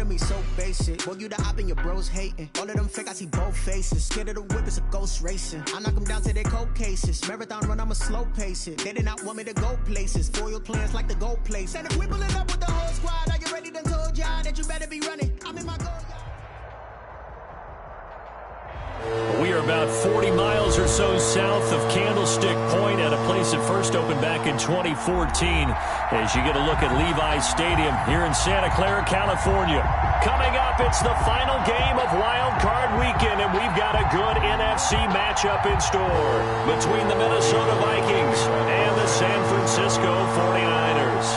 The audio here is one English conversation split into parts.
to me so basic. Boy, you the op and your bros hating. All of them fake, I see both faces. Scared of the whip, it's a ghost racing. I knock them down to their cold cases. Marathon run, I'ma slow pace it. They did not want me to go places. Foil plans like the gold place. And if we pulling up with the whole squad, are you ready? Done told y'all that you better be running. I'm in my goal. We are about 40 miles or so south of Candlestick Point at a place that first opened back in 2014 as you get a look at Levi's Stadium here in Santa Clara, California. Coming up, it's the final game of Wild Card Weekend, and we've got a good NFC matchup in store between the Minnesota Vikings and the San Francisco 49ers.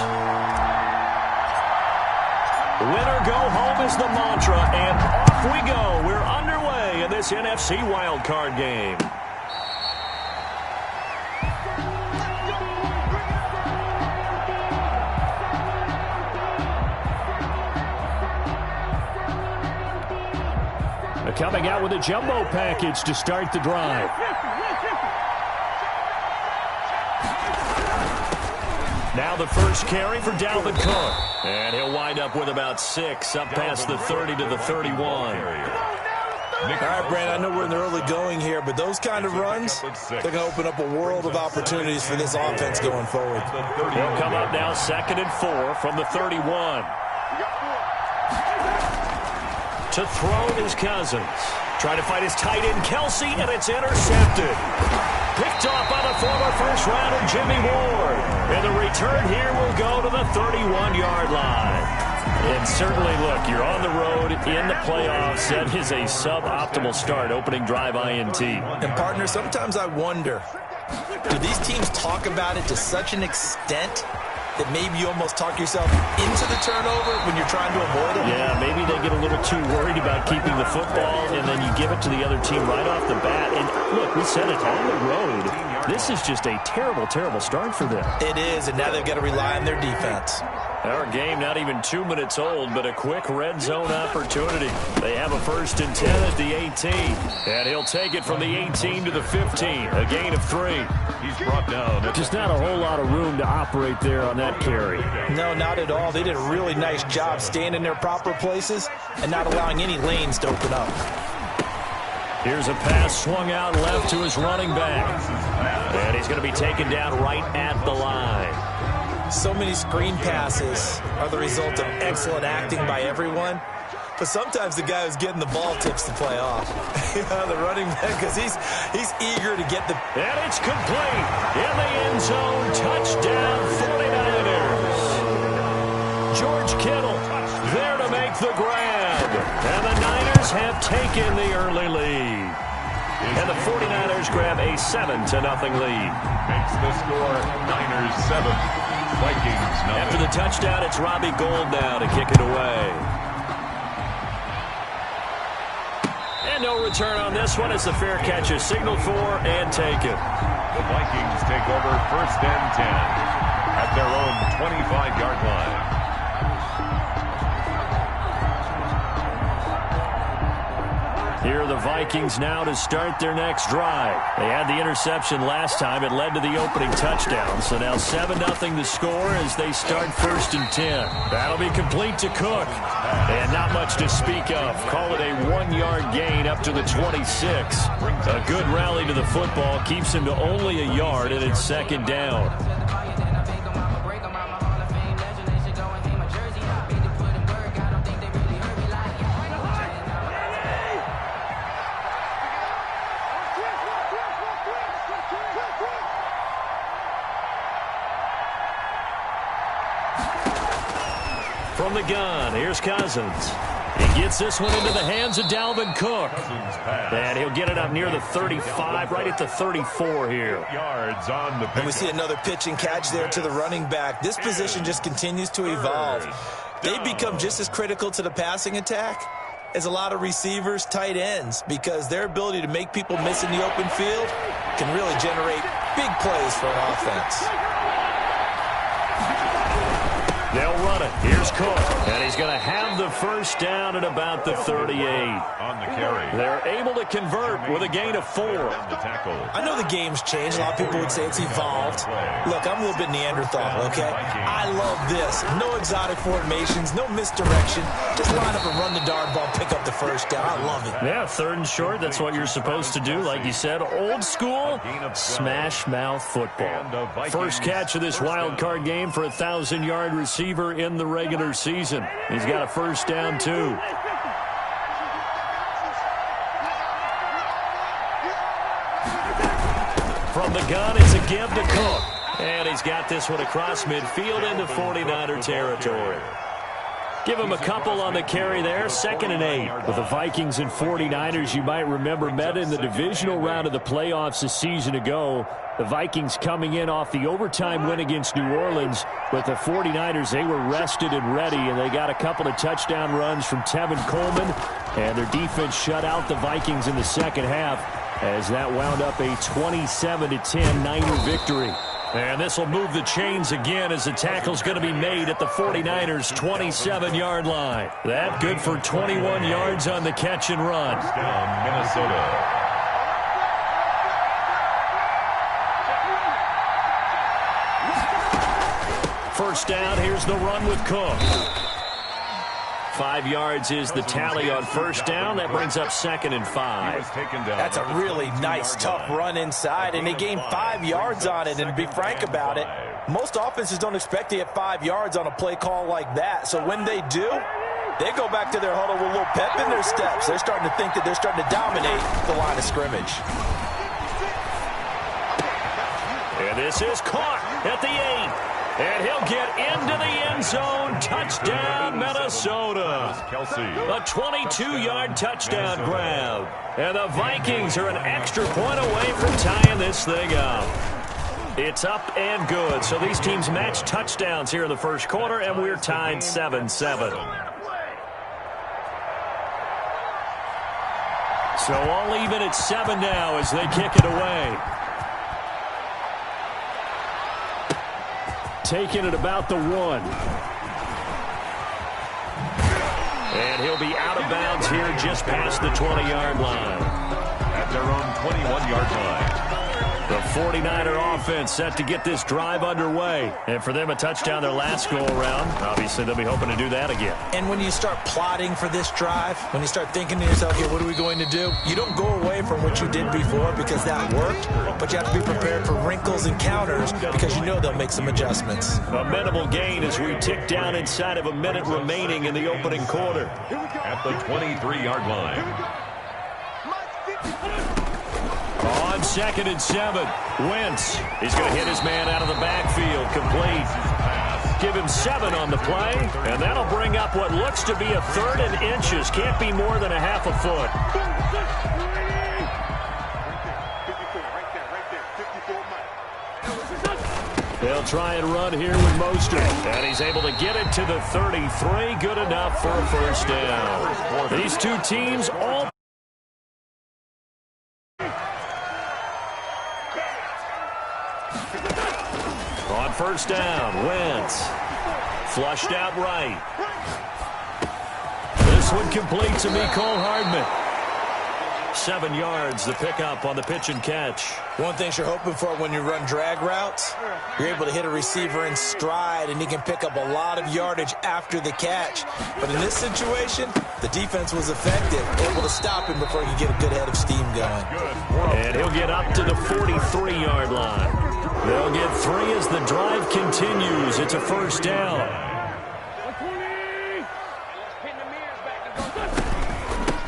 Win or go home is the mantra, and off we go. We're underway in this NFC wildcard game. Coming out with a jumbo package to start the drive. Now the first carry for Dalvin Cook. And he'll wind up with about 6 up past the 30 to the 31. All right, Brandon, I know we're in the early going here, but those kind of runs, they're going to open up a world of opportunities for this offense going forward. He'll come up now 2nd and 4 from the 31. To throw is Cousins. Trying to fight his tight end, Kelsey, and it's intercepted. Picked off by the former first-rounder, Jimmy Ward. And the return here will go to the 31-yard line. And certainly, look, you're on the road in the playoffs. That is a suboptimal start, opening drive INT. And, partner, sometimes I wonder, do these teams talk about it to such an extent that maybe you almost talk yourself into the turnover when you're trying to avoid it? Yeah, maybe they get a little too worried about keeping the football, and then you give it to the other team right off the bat. And, look, we said it, on the road, this is just a terrible, terrible start for them. It is, and now they've got to rely on their defense. Our game not even 2 minutes old, but a quick red zone opportunity. They have a 1st and 10 at the 18. And he'll take it from the 18 to the 15. A gain of 3. He's brought down. Just not a whole lot of room to operate there on that carry. No, not at all. They did a really nice job staying in their proper places and not allowing any lanes to open up. Here's a pass swung out left to his running back. And he's going to be taken down right at the line. So many screen passes are the result of excellent acting by everyone. But sometimes the guy who's getting the ball tips the play off. The running back, because he's eager to get the... And it's complete. In the end zone, touchdown 49ers. George Kittle there to make the grab. And the Niners have taken the early lead. And the 49ers grab a 7-0 lead. Makes the score Niners 7. Vikings 9. After the touchdown, it's Robbie Gould now to kick it away. And no return on this one as the fair catch is signaled for and taken. The Vikings take over 1st and 10 at their own 25-yard line. Here are the Vikings now to start their next drive. They had the interception last time. It led to the opening touchdown. So now 7-0 the score as they start 1st and 10. That'll be complete to Cook. And not much to speak of. Call it a 1-yard gain up to the 26. A good rally to the football keeps him to only a yard, and it's 2nd down. From the gun, here's Cousins. He gets this one into the hands of Dalvin Cook. And he'll get it up near the 35, right at the 34 here. Yards on the and we see another pitch and catch there to the running back. This position just continues to evolve. They become just as critical to the passing attack as a lot of receivers, tight ends, because their ability to make people miss in the open field can really generate big plays for an offense. They'll run it. Here's Cook, and he's going to have the first down at about the 38. On the carry. They're able to convert with a gain of 4. I know the game's changed. A lot of people would say it's evolved. Look, I'm a little bit Neanderthal, okay? I love this. No exotic formations, no misdirection. Just line up and run the darn ball, pick up the first down. I love it. Yeah, 3rd and short. That's what you're supposed to do. Like you said, old school, smash mouth football. First catch of this wild card game for a 1,000-yard receiver in the regular season. He's got a first down, too. From the gun, it's a give to Cook. And he's got this one across midfield into 49er territory. Give him a couple on the carry there. 2nd and 8. With the Vikings and 49ers, you might remember, met in the divisional round of the playoffs a season ago. The Vikings coming in off the overtime win against New Orleans. But the 49ers, they were rested and ready, and they got a couple of touchdown runs from Tevin Coleman. And their defense shut out the Vikings in the second half as that wound up a 27-10 Niner victory. And this will move the chains again as the tackle's going to be made at the 49ers' 27-yard line. That good for 21 yards on the catch and run. Down Minnesota. First down, here's the run with Cook. 5 yards is the tally on first down. That brings up 2nd and 5. That's a really nice, tough run inside, and they gained 5 yards on it. And to be frank about it, most offenses don't expect to get 5 yards on a play call like that. So when they do, they go back to their huddle with a little pep in their steps. They're starting to think that they're starting to dominate the line of scrimmage. And this is caught at the 8. And he'll get into the end zone. Touchdown, Minnesota. A 22-yard touchdown grab. And the Vikings are an extra point away from tying this thing up. It's up and good. So these teams match touchdowns here in the first quarter, and we're tied 7-7. So all even at 7 now as they kick it away. Taking it about the 1. And he'll be out of bounds here just past the 20-yard line. At their own 21-yard line. The 49er offense set to get this drive underway. And for them, a touchdown their last go-around. Obviously, they'll be hoping to do that again. And when you start plotting for this drive, when you start thinking to yourself, okay, what are we going to do? You don't go away from what you did before because that worked, but you have to be prepared for wrinkles and counters because you know they'll make some adjustments. A minimal gain as we tick down inside of a minute remaining in the opening quarter. At the 23-yard line. On 2nd and 7, Wentz. He's going to hit his man out of the backfield. Complete. Give him 7 on the play, and that'll bring up what looks to be a 3rd and inches. Can't be more than a half a foot. They'll try and run here with Mostert, and he's able to get it to the 33. Good enough for a first down. These two teams all... On first down, Wentz. Flushed out right. This one complete to Mecole Hardman. 7 yards, the pickup on the pitch and catch. One thing you're hoping for when you run drag routes, you're able to hit a receiver in stride, and he can pick up a lot of yardage after the catch. But in this situation, the defense was effective, able to stop him before he could get a good head of steam going. And he'll get up to the 43-yard line. They'll get 3 as the drive continues. It's a first down.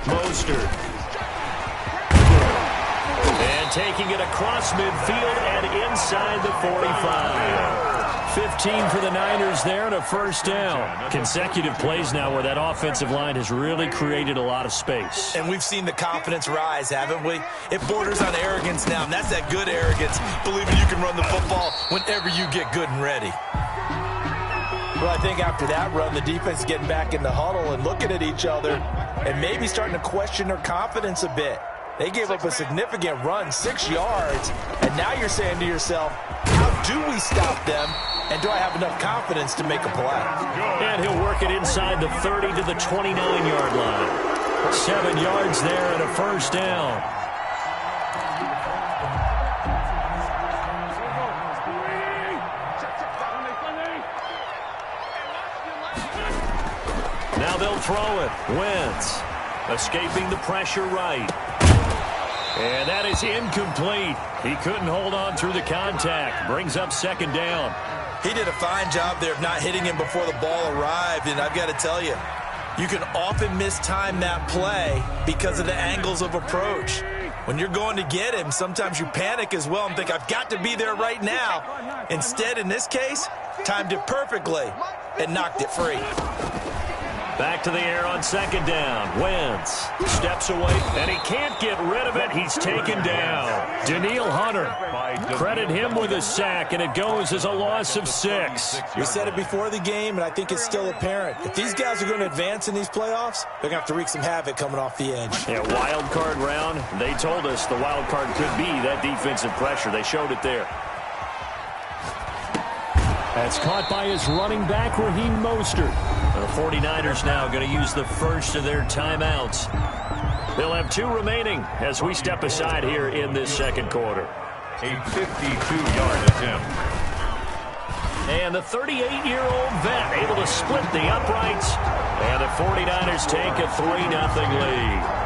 Mostert. And taking it across midfield and inside the 45. 15 for the Niners there and a first down. Consecutive plays now where that offensive line has really created a lot of space. And we've seen the confidence rise, haven't we? It borders on arrogance now, and that's that good arrogance, believing you can run the football whenever you get good and ready. Well, I think after that run, the defense is getting back in the huddle and looking at each other and maybe starting to question their confidence a bit. They gave up a significant run, 6 yards, and now you're saying to yourself, how do we stop them And do I have enough confidence to make a play? And he'll work it inside the 30 to the 29-yard line. 7 yards there and a first down. Now they'll throw it. Wentz escaping the pressure right. And that is incomplete. He couldn't hold on through the contact. Brings up second down. He did a fine job there of not hitting him before the ball arrived, and I've got to tell you, you can often mistime that play because of the angles of approach. When you're going to get him, sometimes you panic as well and think, I've got to be there right now. Instead, in this case, timed it perfectly and knocked it free. Back to the air on second down. Wentz steps away, and he can't get rid of it. He's taken down. Danielle Hunter. Credit him with a sack, and it goes as a loss of 6. We said it before the game, and I think it's still apparent. If these guys are going to advance in these playoffs, they're going to have to wreak some havoc coming off the edge. Yeah, wild card round. They told us the wild card could be that defensive pressure. They showed it there. That's caught by his running back, Raheem Mostert. The 49ers now going to use the first of their timeouts. They'll have 2 remaining as we step aside here in this second quarter. A 52-yard attempt. And the 38-year-old vet able to split the uprights. And the 49ers take a 3-0 lead.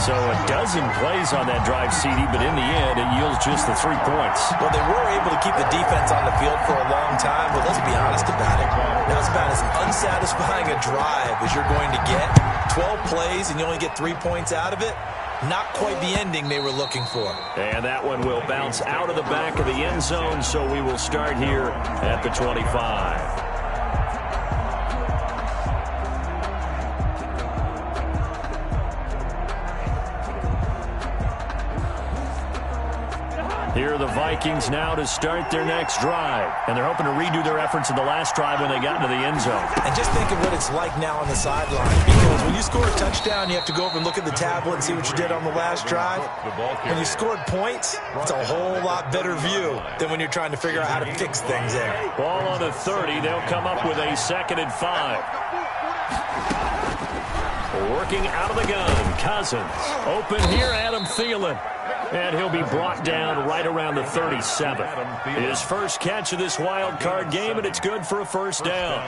So a dozen plays on that drive, CD, but in the end, it yields just the 3 points. Well, they were able to keep the defense on the field for a long time, but let's be honest about it. That's about as unsatisfying a drive as you're going to get. 12 plays and you only get 3 points out of it. Not quite the ending they were looking for. And that one will bounce out of the back of the end zone, so we will start here at the 25. Here are the Vikings now to start their next drive. And they're hoping to redo their efforts in the last drive when they got into the end zone. And just think of what it's like now on the sideline. Because when you score a touchdown, you have to go over and look at the tablet and see what you did on the last drive. When you scored points, it's a whole lot better view than when you're trying to figure out how to fix things there. Ball on the 30. They'll come up with a 2nd and 5. Working out of the gun. Cousins. Open here, Adam Thielen. And he'll be brought down right around the 37. His first catch of this wild card game, and it's good for a first down.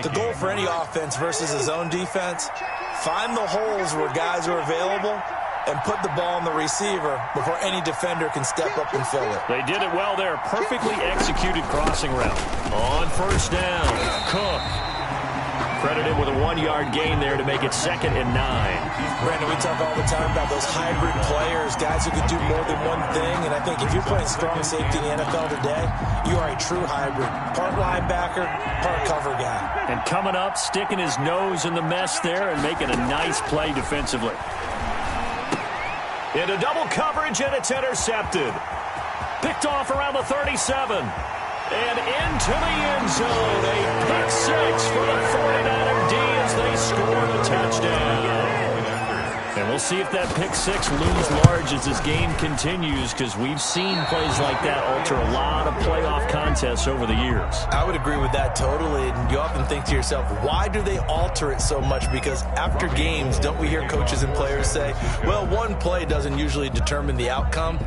The goal for any offense versus his own defense, find the holes where guys are available and put the ball on the receiver before any defender can step up and fill it. They did it well there. Perfectly executed crossing route. On first down, Cook. Credit him with a 1-yard gain there to make it 2nd and 9. Brandon, we talk all the time about those hybrid players, guys who can do more than one thing. And I think if you're playing strong safety in the NFL today, you are a true hybrid. Part linebacker, part cover guy. And coming up, sticking his nose in the mess there and making a nice play defensively. Into double coverage, and it's intercepted. Picked off around the 37. And into the end zone, a pick 6 for the 49er D as they score a touchdown. And we'll see if that pick 6 looms large as this game continues, because we've seen plays like that alter a lot of playoff contests over the years. I would agree with that totally. And you often think to yourself, why do they alter it so much? Because after games, don't we hear coaches and players say, well, one play doesn't usually determine the outcome?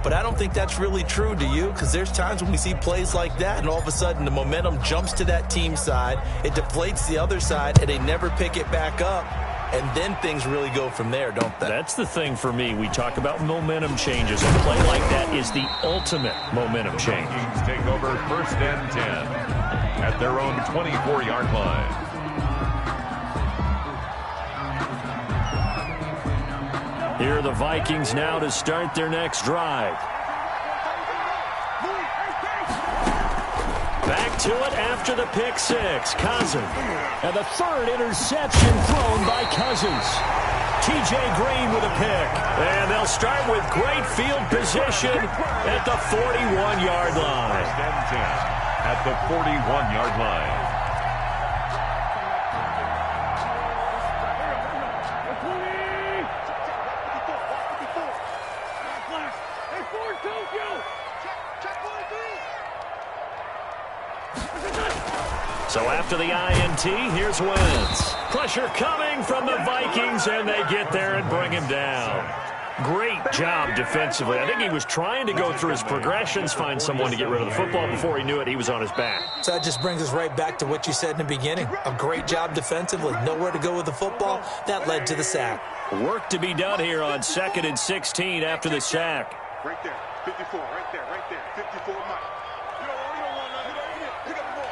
But I don't think that's really true, do you? Because there's times when we see plays like that, and all of a sudden the momentum jumps to that team side, it deflates the other side, and they never pick it back up. And then things really go from there, don't they? That's the thing for me. We talk about momentum changes. A play like that is the ultimate momentum change. Vikings take over 1st and 10 at their own 24-yard line. Here are the Vikings now to start their next drive. Back to it after the pick 6. Cousins. And the 3rd interception thrown by Cousins. TJ Green with a pick. And they'll start with great field position at the 41-yard line. 1st and 10 at the 41-yard line. So after the INT, here's Wentz. Pressure coming from the Vikings, and they get there and bring him down. Great job defensively. I think he was trying to go through his progressions, find someone to get rid of the football. Before he knew it, he was on his back. So that just brings us right back to what you said in the beginning. A great job defensively. Nowhere to go with the football. That led to the sack. Work to be done here on 2nd and 16 after the sack. Right there, 54, right there, 54 Mike. You don't want nothing. Pick up the ball.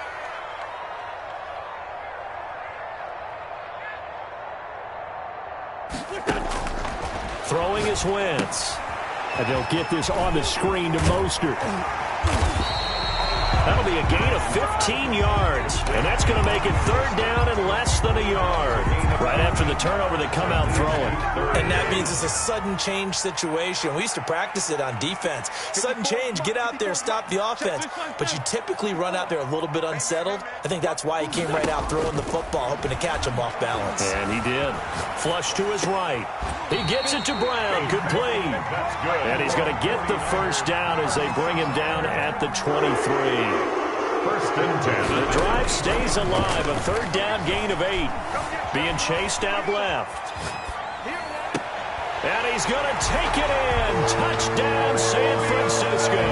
Throwing is Wentz. And they'll get this on the screen to Mostert. That'll be a gain of 15 yards. And that's going to make it 3rd down and less than a yard. Right after the turnover, they come out throwing. And that means it's a sudden change situation. We used to practice it on defense. Sudden change, get out there, stop the offense. But you typically run out there a little bit unsettled. I think that's why he came right out throwing the football, hoping to catch him off balance. And he did. Flush to his right. He gets it to Brown. Good play. And he's going to get the 1st down as they bring him down at the 23. 1st and 10. The drive stays alive. A 3rd down gain of 8. Being chased out left. And he's going to take it in. Touchdown, San Francisco.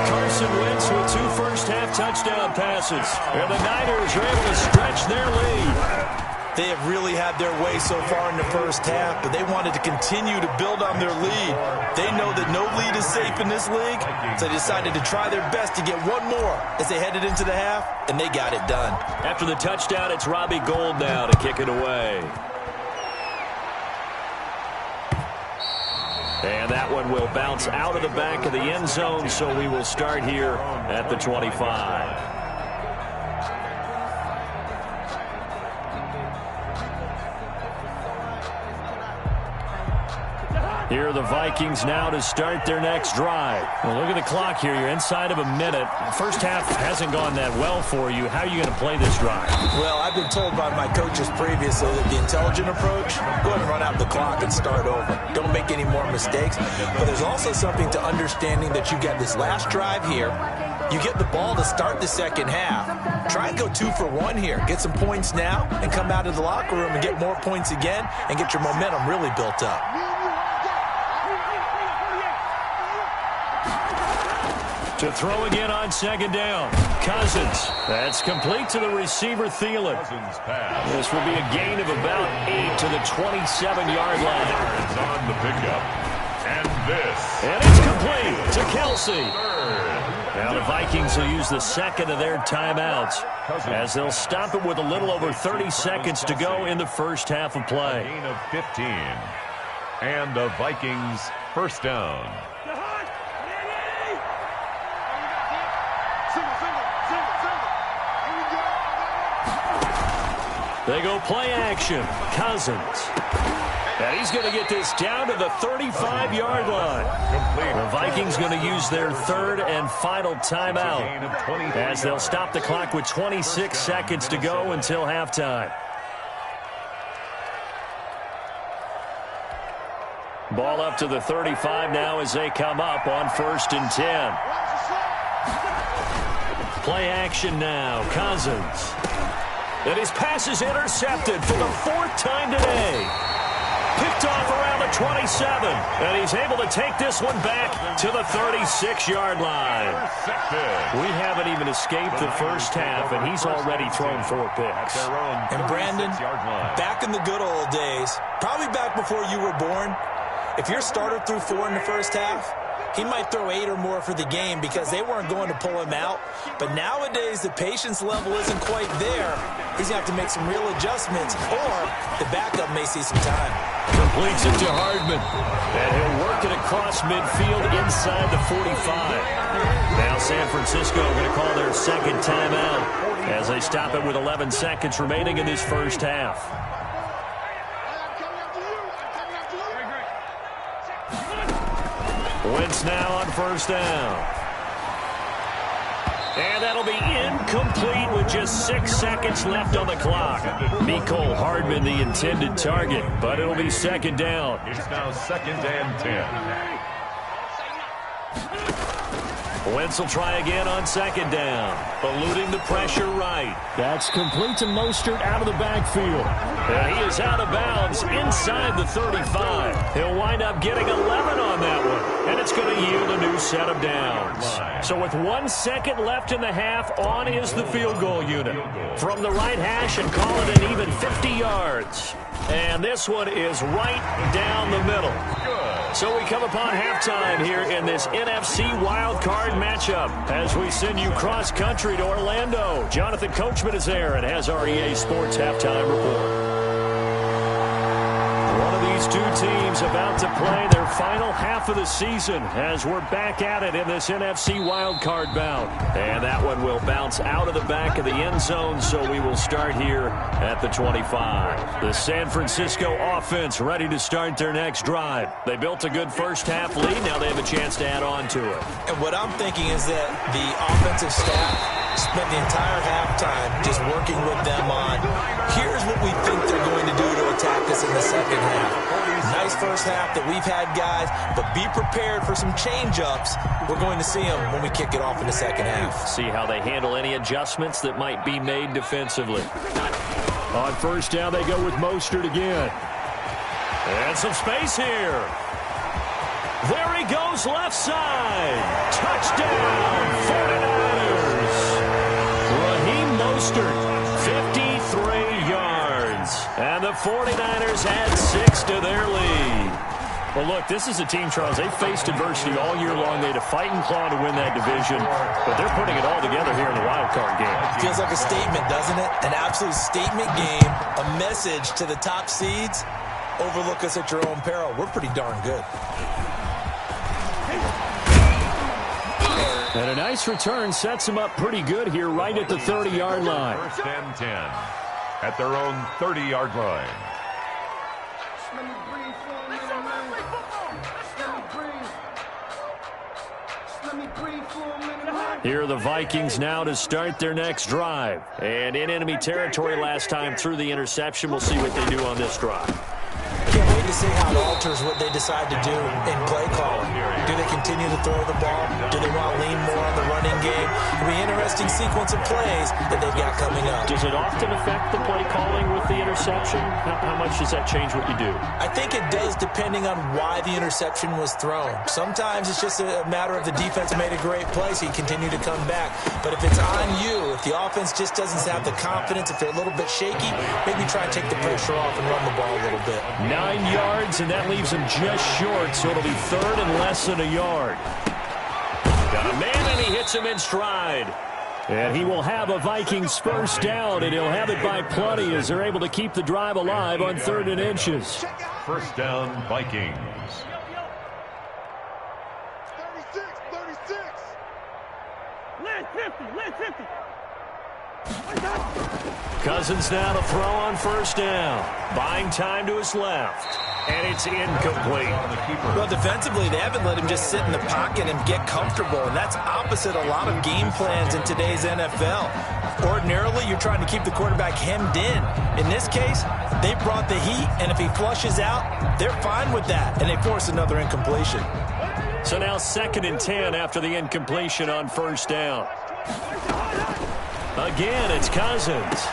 Carson Wentz with 2 first-half touchdown passes. And the Niners are able to stretch their lead. They have really had their way so far in the 1st half, but they wanted to continue to build on their lead. They know that no lead is safe in this league, so they decided to try their best to get one more as they headed into the half, and they got it done. After the touchdown, it's Robbie Gould now to kick it away. And that one will bounce out of the back of the end zone, so we will start here at the 25. Here are the Vikings now to start their next drive. Well, look at the clock here. You're inside of a minute. The 1st half hasn't gone that well for you. How are you going to play this drive? Well, I've been told by my coaches previously that the intelligent approach, go ahead and run out the clock and start over. Don't make any more mistakes. But there's also something to understanding that you get this last drive here. You get the ball to start the 2nd half. Try and go 2 for 1 here. Get some points now and come out of the locker room and get more points again and get your momentum really built up. To throw again on 2nd down. Cousins. That's complete to the receiver, Thielen. Cousins pass. This will be a gain of about 8 to the 27-yard line. It's on the pickup. And this. And it's complete to Kelsey. 3rd. Now the Vikings will use the 2nd of their timeouts as they'll stop it with a little over 30 seconds to go in the 1st half of play. Gain of 15. And the Vikings 1st down. They go play action. Cousins. And he's going to get this down to the 35-yard line. The Vikings going to use their 3rd and final timeout as they'll stop the clock with 26 seconds to go until halftime. Ball up to the 35 now as they come up on 1st and 10. Play action now. Cousins. And his pass is intercepted for the 4th time today. Picked off around the 27. And he's able to take this one back to the 36-yard line. We haven't even escaped the 1st half, and he's already thrown 4 picks. And Brandon, back in the good old days, probably back before you were born, if your starter threw 4 in the 1st half, he might throw 8 or more for the game because they weren't going to pull him out. But nowadays, the patience level isn't quite there. He's going to have to make some real adjustments, or the backup may see some time. Completes it to Hardman. And he'll work it across midfield inside the 45. Now San Francisco going to call their 2nd timeout as they stop it with 11 seconds remaining in this 1st half. Wentz now on 1st down. And that'll be incomplete with just 6 seconds left on the clock. Mecole Hardman the intended target, but it'll be 2nd down. It's now 2nd and 10. Wentz will try again on second down. Eluding the pressure right. That's complete to Mostert out of the backfield. And he is out of bounds inside the 35. He'll wind up getting 11 on that one. And it's going to yield a new set of downs. So with 1 second left in the half, on is the field goal unit. From the right hash and call it an even 50 yards. And this one is right down the middle. So we come upon halftime here in this NFC wildcard matchup as we send you cross-country to Orlando. Jonathan Coachman is there and has our EA Sports halftime report. One of these two teams about to play their final half of the season as we're back at it in this NFC wildcard bout. And that one will bounce out of the back of the end zone, so we will start here at the 25. The San Francisco offense ready to start their next drive. They built a good first half lead. Now they have a chance to add on to it. And what I'm thinking is that the offensive staff spent the entire halftime just working with them on, here's what we think they're going to do to attack us in the second half. Nice first half that we've had, guys, but be prepared for some change-ups. We're going to see them when we kick it off in the second half. See how they handle any adjustments that might be made defensively. On first down, they go with Mostert again. And some space here. There he goes, left side. Touchdown, 49ers. Raheem Mostert, 53 yards. And the 49ers add 6 to their lead. Well, look, this is a team, Charles, they faced adversity all year long. They had to fight and claw to win that division, but they're putting it all together here in the wild card game. Feels like a statement, doesn't it? An absolute statement game, a message to the top seeds. Overlook us at your own peril. We're pretty darn good. And a nice return sets them up pretty good here right at the 30-yard line. First and 10 at their own 30-yard line. Here are the Vikings now to start their next drive. And in enemy territory last time through the interception. We'll see what they do on this drive. Can't wait to see how it alters what they decide to do in play calling. Do they continue to throw the ball? Do they want to lean more on the running game? It'll be an interesting sequence of plays that they've got coming up. Does it often affect the play calling with the interception? How much does that change what you do? I think it does, depending on why the interception was thrown. Sometimes it's just a matter of the defense made a great play, so you continue to come back. But if it's on you, if the offense just doesn't have the confidence, if they're a little bit shaky, maybe try and take the pressure off and run the ball a little bit. 9 yards, and that leaves him just short, so it'll be third and less than a yard. Got a man, and he hits him in stride. And he will have a Vikings first down, and he'll have it by plenty as they're able to keep the drive alive on 3rd and inches. First down, Vikings. 36. Led 50. Cousins now to throw on first down. Buying time to his left. And it's incomplete. Well, defensively, they haven't let him just sit in the pocket and get comfortable, and that's opposite a lot of game plans in today's NFL. Ordinarily, you're trying to keep the quarterback hemmed in. In this case, they brought the heat, and if he flushes out, they're fine with that, and they force another incompletion. So now 2nd and 10 after the incompletion on first down. Again, it's Cousins.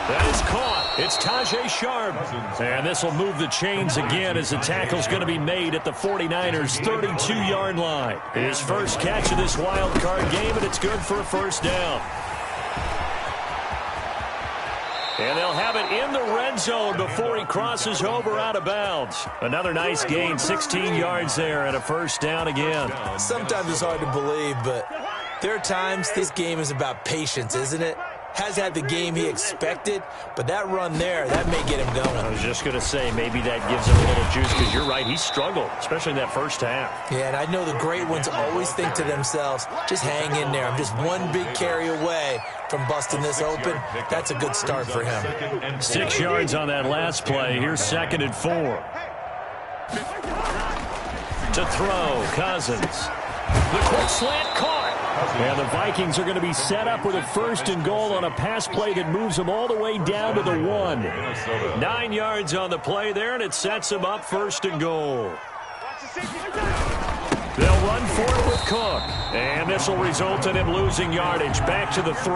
That is caught. It's Tajay Sharp. And this will move the chains again as the tackle's going to be made at the 49ers' 32-yard line. His first catch of this wild card game, and it's good for a first down. And they'll have it in the red zone before he crosses over out of bounds. Another nice gain, 16 yards there, and a first down again. Sometimes it's hard to believe, but there are times this game is about patience, isn't it? Has had the game he expected, but that run there, that may get him going. I was just going to say, maybe that gives him a little juice, because you're right, he struggled, especially in that first half. Yeah, and I know the great ones always think to themselves, just hang in there. I'm just one big carry away from busting this open. That's a good start for him. 6 yards on that last play. Here's 2nd and 4. To throw, Cousins. The quick slant caught. And the Vikings are going to be set up with a 1st and goal on a pass play that moves them all the way down to the 1. 9 yards on the play there, and it sets them up 1st and goal. They'll run for it with Cook. And this will result in him losing yardage. Back to the 3.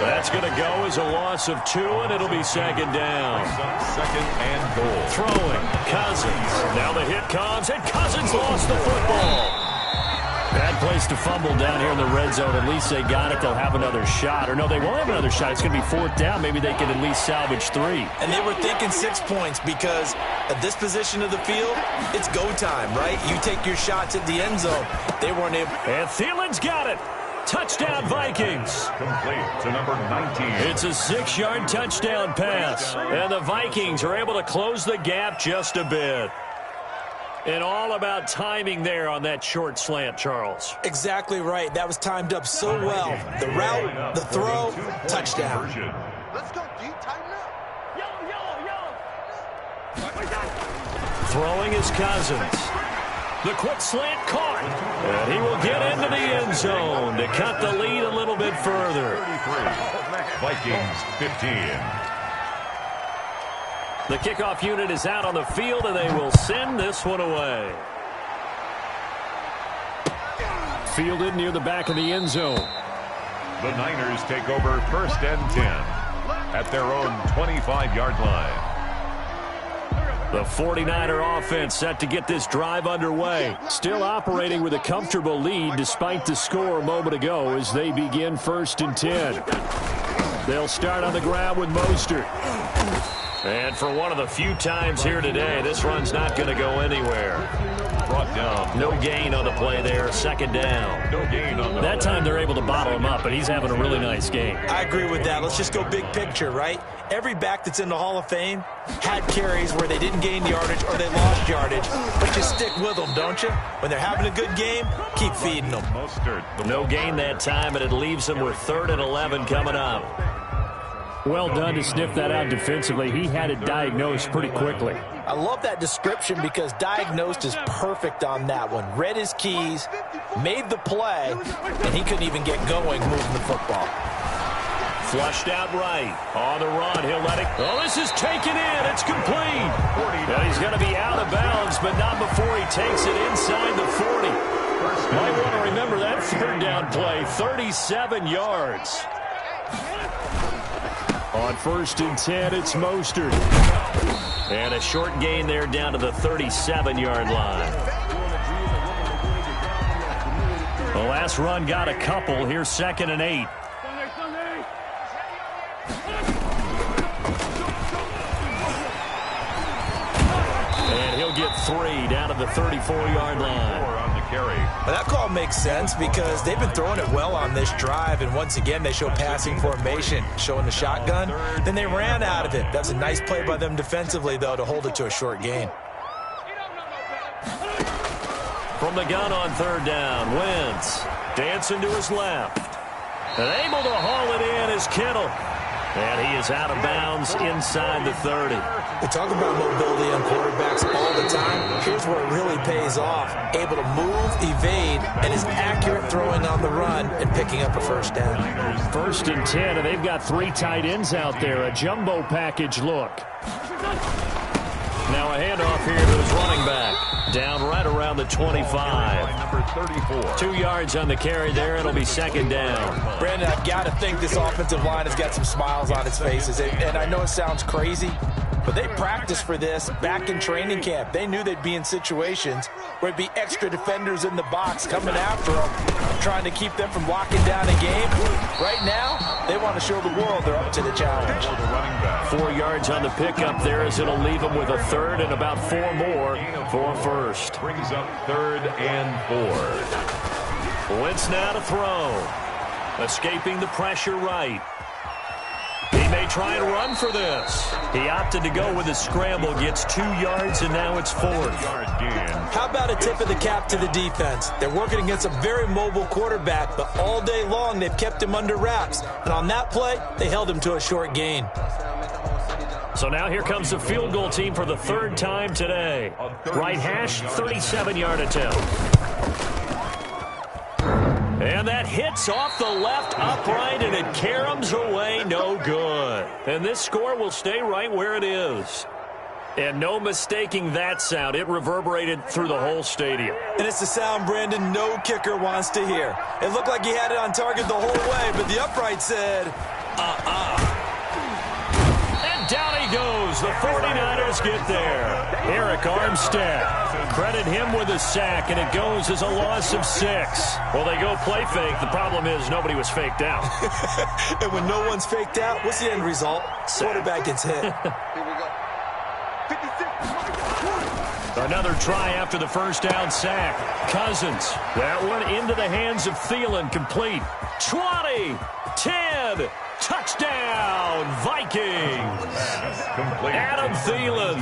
That's going to go as a loss of 2, and it'll be second down. Second and goal. Throwing, Cousins. Now the hit comes, and Cousins lost the football. Bad place to fumble down here in the red zone. At least they got it. They'll have another shot. Or no, they won't have another shot. It's going to be 4th down. Maybe they can at least salvage 3. And they were thinking 6 points because at this position of the field, it's go time, right? You take your shots at the end zone. They weren't able. And Thielen's got it. Touchdown, Vikings. Complete to number 19. It's a 6-yard touchdown pass. And the Vikings are able to close the gap just a bit. And all about timing there on that short slant, Charles. Exactly right. That was timed up so well. The route, the throw, touchdown. Let's go, G. Tighten up. Throwing is Cousins. The quick slant caught. And he will get into the end zone to cut the lead a little bit further. 33. Vikings 15. The kickoff unit is out on the field, and they will send this one away. Fielded near the back of the end zone. The Niners take over 1st and 10 at their own 25-yard line. The 49er offense set to get this drive underway. Still operating with a comfortable lead despite the score a moment ago as they begin 1st and 10. They'll start on the ground with Mostert. And for one of the few times here today, this run's not going to go anywhere. Brought down. No gain on the play there. 2nd down. No gain on the that time they're able to bottle him up, but he's having a really nice game. I agree with that. Let's just go big picture, right? Every back that's in the Hall of Fame had carries where they didn't gain yardage or they lost yardage. But you stick with them, don't you? When they're having a good game, keep feeding them. No gain that time, and it leaves them with 3rd and 11 coming up. Well done to sniff that out defensively. He had it diagnosed pretty quickly. I love that description because diagnosed is perfect on that one. Read his keys, made the play, and he couldn't even get going moving the football. Flushed out right. On the run, he'll let it. Oh, this is taken in. It's complete. And he's going to be out of bounds, but not before he takes it inside the 40. Might want to remember that 3rd down play. 37 yards. On 1st and 10, it's Mostert. And a short gain there down to the 37-yard line. The last run got a couple. Here's 2nd and 8. And he'll get 3 down to the 34-yard line. Well, that call makes sense because they've been throwing it well on this drive, and once again they show passing formation, showing the shotgun. Then they ran out of it. That's a nice play by them defensively, though, to hold it to a short gain. From the gun on 3rd down, Wentz dancing to his left. And able to haul it in is Kittle. And he is out of bounds inside the 30. We talk about mobility on quarterbacks all the time. Here's where it really pays off. Able to move, evade, and is accurate throwing on the run and picking up a 1st down. 1st and 10, and they've got 3 tight ends out there. A jumbo package look. Now a handoff here to his running back. Down right around the 25. Number 34. 2 yards on the carry there. It'll be 2nd down. Brandon, I've got to think this offensive line has got some smiles on its faces. And I know it sounds crazy, but they practiced for this back in training camp. They knew they'd be in situations where it'd be extra defenders in the box coming after them, trying to keep them from locking down a game. Right now, they want to show the world they're up to the challenge. 4 yards on the pickup there as it'll leave them with a 3rd and about 4 more for 1st. Brings up 3rd and 4. Wentz now to throw. Escaping the pressure right. He may try and run for this. He opted to go with a scramble, gets 2 yards, and now it's 4th. How about a tip of the cap to the defense? They're working against a very mobile quarterback, but all day long they've kept him under wraps. And on that play, they held him to a short gain. So now here comes the field goal team for the 3rd time today. Right hash, 37-yard attempt. And that hits off the left upright, and it caroms away, no good. And this score will stay right where it is. And no mistaking that sound. It reverberated through the whole stadium. And it's the sound, Brandon, no kicker wants to hear. It looked like he had it on target the whole way, but the upright said, And down he goes. The 49ers get there. Eric Armstead. Credit him with a sack, and it goes as a loss of 6. Well, they go play fake. The problem is nobody was faked out. And when no one's faked out, what's the end result? Quarterback gets hit. Here we go. 56. Another try after the first down sack. Cousins. That one into the hands of Thielen. Complete. 20. 10. Touchdown, Vikings. Adam Thielen.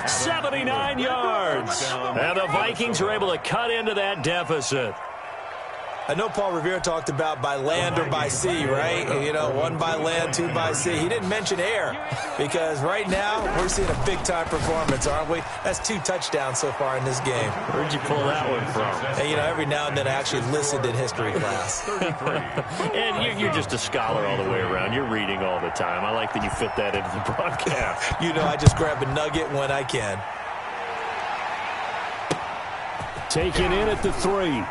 79 yards. And the Vikings are able to cut into that deficit. I know Paul Revere talked about by land or by sea, right? You know, 1 by land, 2 by sea. He didn't mention air because right now we're seeing a big-time performance, aren't we? That's 2 touchdowns so far in this game. Where'd you pull that one from? And, you know, every now and then I actually listened in history class. And you're just a scholar all the way around. You're reading all the time. I like that you fit that into the broadcast. You know, I just grab a nugget when I can. Taken in at the 3.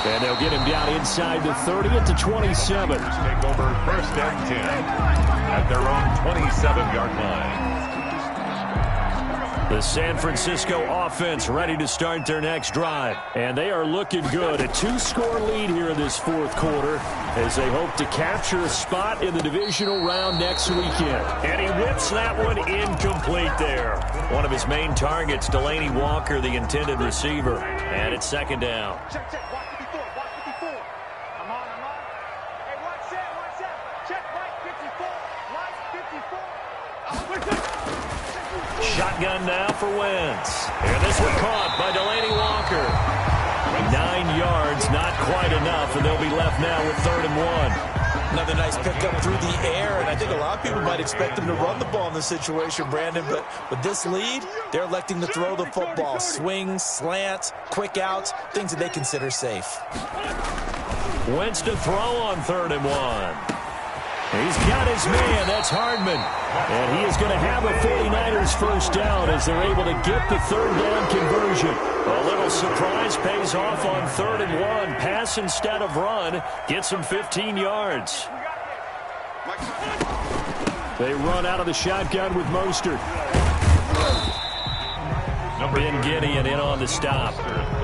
And they'll get him down inside the 30 at the 27. Take over first and 10 at their own 27-yard line. The San Francisco offense ready to start their next drive. And they are looking good. A 2-score lead here in this 4th quarter as they hope to capture a spot in the divisional round next weekend. And he whips that one incomplete there. One of his main targets, Delaney Walker, the intended receiver. And it's 2nd down. Check, check. Watch 54. Watch 54. I'm on. Hey, watch that. Watch that. Check right 54. Right 54. Shotgun now for Wentz. And this one caught by Delaney Walker. 9 yards, not quite enough, and they'll be left now with 3rd and 1. Another nice pickup through the air, and I think a lot of people might expect them to run the ball in this situation, Brandon, but with this lead, they're electing to throw the football. Swings, slants, quick outs, things that they consider safe. Wentz to throw on 3rd and 1. He's got his man. That's Hardman. And he is going to have a 49ers first down as they're able to get the 3rd down conversion. A little surprise pays off on 3rd and 1. Pass instead of run. Gets him 15 yards. They run out of the shotgun with Mostert. Ben Gideon in on the stop.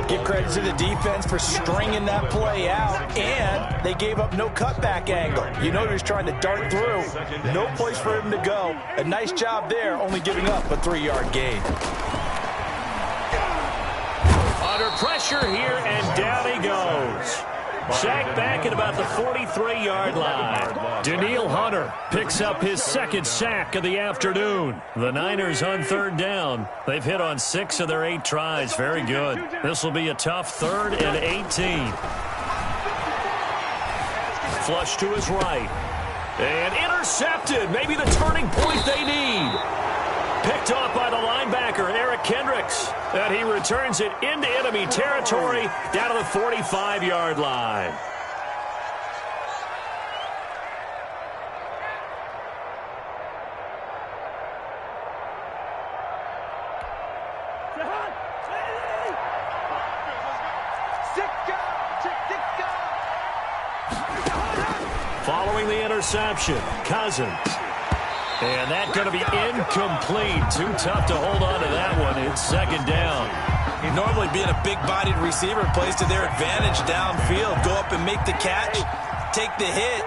Give credit to the defense for stringing that play out, and they gave up no cutback angle. You know he was trying to dart through. No place for him to go. A nice job there, only giving up a 3-yard gain. Under pressure here, and down he goes. Sacked back at about the 43-yard line. Daniil Hunter picks up his 2nd sack of the afternoon. The Niners on 3rd down. They've hit on 6 of their 8 tries. Very good. This will be a tough 3rd and 18. Flush to his right. And intercepted. Maybe the turning point they need. Picked off by the linebacker, Eric Kendricks. And he returns it into enemy territory down to the 45-yard line. Following the interception, Cousins. And that's going to be incomplete. Too tough to hold on to that one. It's 2nd down. Normally being a big-bodied receiver plays to their advantage downfield. Go up and make the catch, take the hit,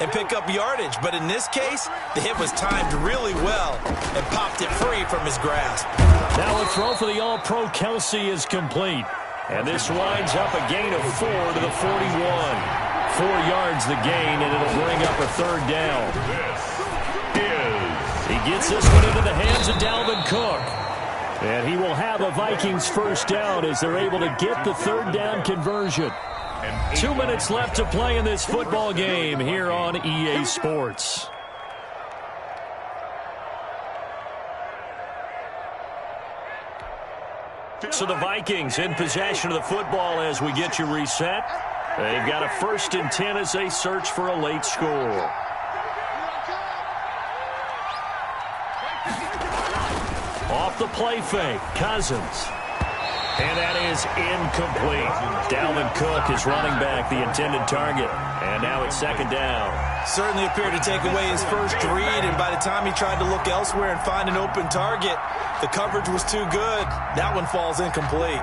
and pick up yardage. But in this case, the hit was timed really well and popped it free from his grasp. Now a throw for the All-Pro Kelsey is complete. And this winds up a gain of 4 to the 41. 4 yards the gain, and it'll bring up a 3rd down. He gets this one into the hands of Dalvin Cook. And he will have a Vikings first down as they're able to get the 3rd down conversion. 2 minutes left to play in this football game here on EA Sports. So the Vikings in possession of the football as we get you reset. They've got a 1st and 10 as they search for a late score. Off the play fake, Cousins. And that is incomplete. Dalvin Cook is running back the intended target. And now it's second down. Certainly appeared to take away his first read, and by the time he tried to look elsewhere and find an open target, the coverage was too good. That one falls incomplete.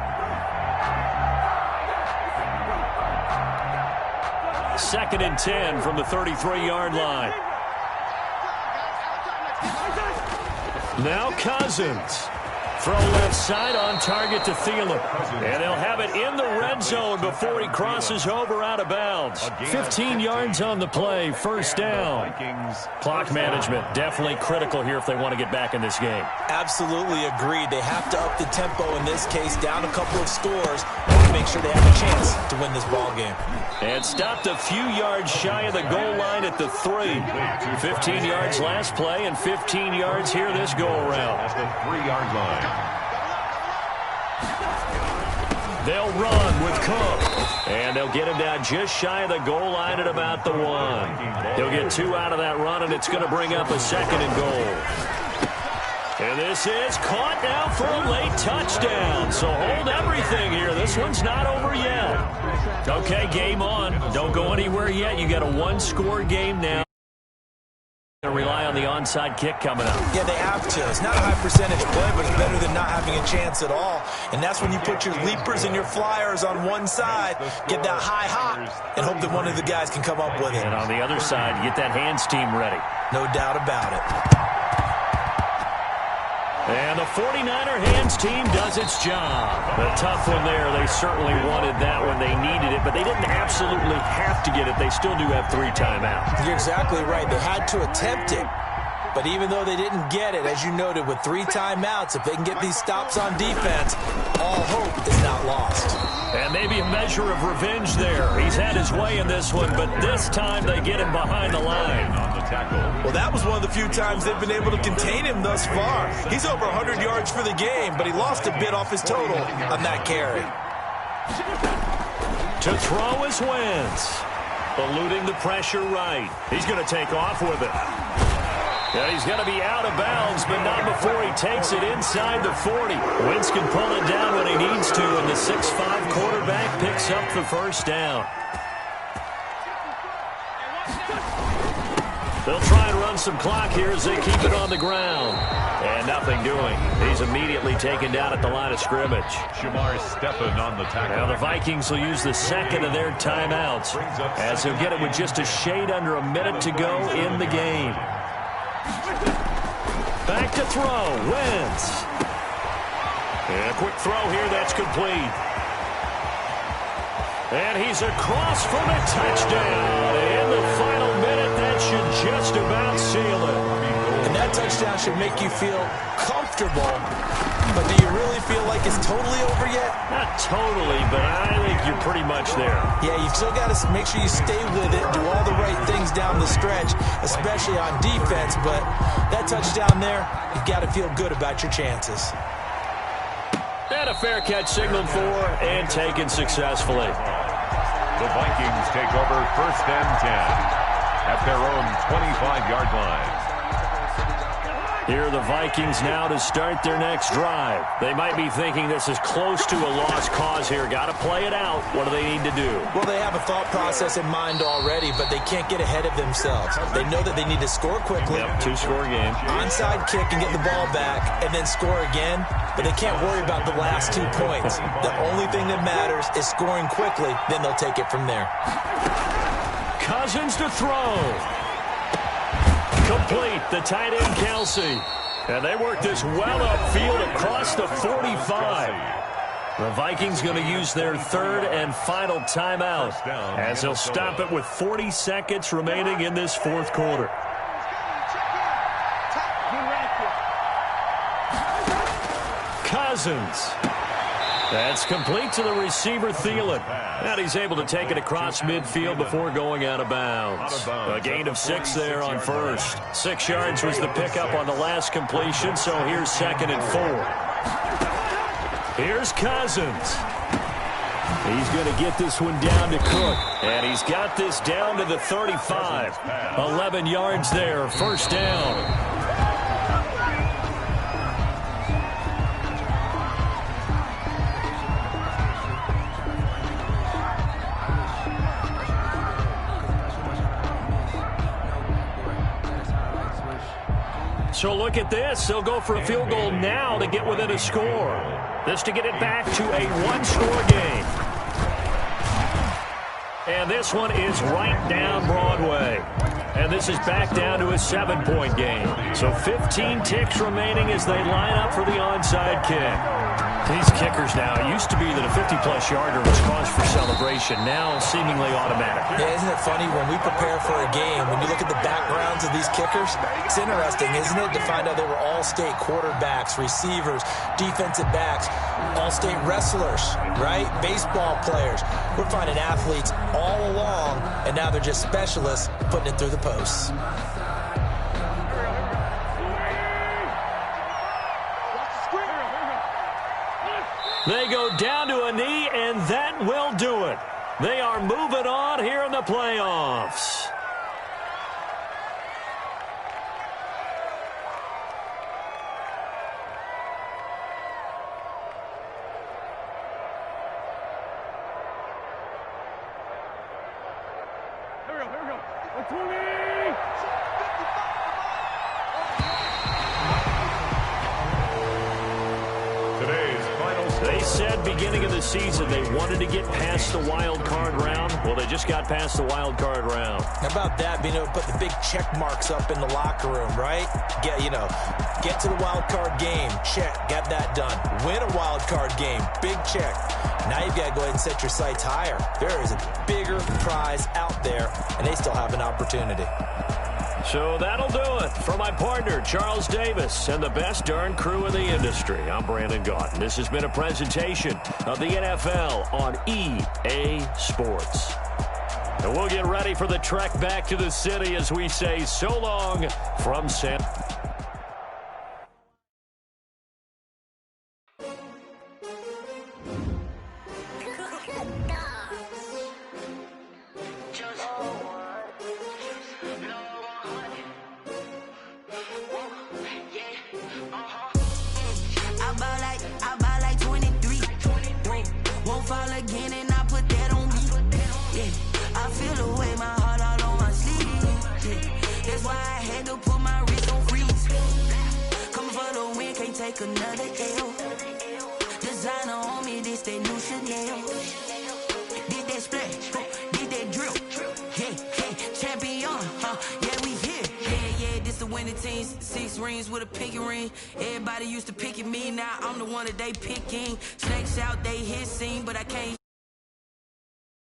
Second and 10 from the 33-yard line. Now Cousins. Throw left side on target to Thielen. And they'll have it in the red zone before he crosses over out of bounds. 15 yards on the play, first down. Clock management definitely critical here if they want to get back in this game. Absolutely agreed. They have to up the tempo in this case, down a couple of scores, to make sure they have a chance to win this ball game. And stopped a few yards shy of the goal line at the 3. 15 yards last play and 15 yards here this go-around. At the 3-yard line. They'll run with Cook. And they'll get him down just shy of the goal line at about the 1. He'll get 2 out of that run, and it's going to bring up a second and goal. And this is caught now for a late touchdown. So hold everything here. This one's not over yet. Okay, game on. Don't go anywhere yet. You got a one-score game now. Rely on the onside kick coming up. Yeah, they have to. It's not a high percentage play, but it's better than not having a chance at all. And that's when you put your leapers and your flyers on one side, get that high hop, and hope that one of the guys can come up with it. And on the other side, get that hands team ready. No doubt about it. And the 49er hands team does its job. A tough one there. They certainly wanted that when they needed it, but they didn't absolutely have to get it. They still do have 3 timeouts. You're exactly right. They had to attempt it. But even though they didn't get it, as you noted, with 3 timeouts, if they can get these stops on defense, all hope is not lost. And maybe a measure of revenge there. He's had his way in this one, but this time they get him behind the line. On the tackle. Well, that was one of the few times they've been able to contain him thus far. He's over 100 yards for the game, but he lost a bit off his total on that carry. To throw is Wentz. Eluding the pressure right. He's going to take off with it. Yeah, he's going to be out of bounds, but not before he takes it inside the 40. Wentz can pull it down when he needs to, and the 6'5" quarterback picks up the first down. They'll try and run some clock here as they keep it on the ground. And nothing doing. He's immediately taken down at the line of scrimmage. Shamar Stephan on the tackle. Now the Vikings will use the second of their timeouts, as he'll get it with just a shade under a minute to go in the game. Back to throw, Wentz. And a quick throw here, that's complete. And he's across for the touchdown. In the final minute, that should just about seal it. And that touchdown should make you feel comfortable. But do you really feel like it's totally over yet? Not totally, but I think you're pretty much there. Yeah, you've still got to make sure you stay with it, do all the right things down the stretch, especially on defense. But that touchdown there, you've got to feel good about your chances. And a fair catch signaled for and taken successfully. The Vikings take over 1st and 10 at their own 25-yard line. Here are the Vikings now to start their next drive. They might be thinking this is close to a lost cause here. Got to play it out. What do they need to do? Well, they have a thought process in mind already, but they can't get ahead of themselves. They know that they need to score quickly. Yep, 2-score game. Onside kick and get the ball back and then score again, but they can't worry about the last 2 points. The only thing that matters is scoring quickly, then they'll take it from there. Cousins to throw. Complete, the tight end Kelsey. And they work this well upfield across the 45. The Vikings going to use their 3rd and final timeout as they'll stop it with 40 seconds remaining in this 4th quarter. Cousins. That's complete to the receiver, Thielen. And he's able to take it across midfield before going out of bounds. A gain of 6 there on first. 6 yards was the pickup on the last completion, so here's 2nd and 4. Here's Cousins. He's going to get this one down to Cook. And he's got this down to the 35. 11 yards there, first down. So look at this. They'll go for a field goal now to get within a score. This to get it back to a one-score game. And this one is right down Broadway. And this is back down to a 7-point game. So 15 ticks remaining as they line up for the onside kick. These kickers now, it used to be that a 50-plus yarder was cause for celebration. Now seemingly automatic. Yeah, isn't it funny when we prepare for a game, when you look at the backgrounds of these kickers, it's interesting, isn't it, to find out they were all-state quarterbacks, receivers, defensive backs, all-state wrestlers, right? Baseball players. We're finding athletes all along, and now they're just specialists putting it through the posts. They go down to a knee, and that will do it. They are moving on here in the playoffs. Here we go. 20! They said beginning of the season they wanted to get past the wild card round. Well, they just got past the wild card round. How about that, being able to put the big check marks up in the locker room, right? Get to the wild card game. Check. Got that done. Win a wild card game. Big check. Now you've got to go ahead and set your sights higher. There is a bigger prize out there, and they still have an opportunity. So that'll do it. For my partner, Charles Davis, and the best darn crew in the industry, I'm Brandon Gaudin. This has been a presentation of the NFL on EA Sports. And we'll get ready for the trek back to the city as we say so long from San... I buy like 23. Won't fall again and I put that on me. Yeah, I feel the way, my heart all on my sleeve. Yeah, that's why I had to put my wrist on freeze. Coming for the win, can't take another L. Designer on me, this that new Chanel. Did that splash, did that drill. Yeah, champion, yeah, we here. Yeah, this the winning team. 6 rings with a pinky ring. Everybody used to pick at me, now I'm the one that they picking. Snakes out, they hit scene, but I can't.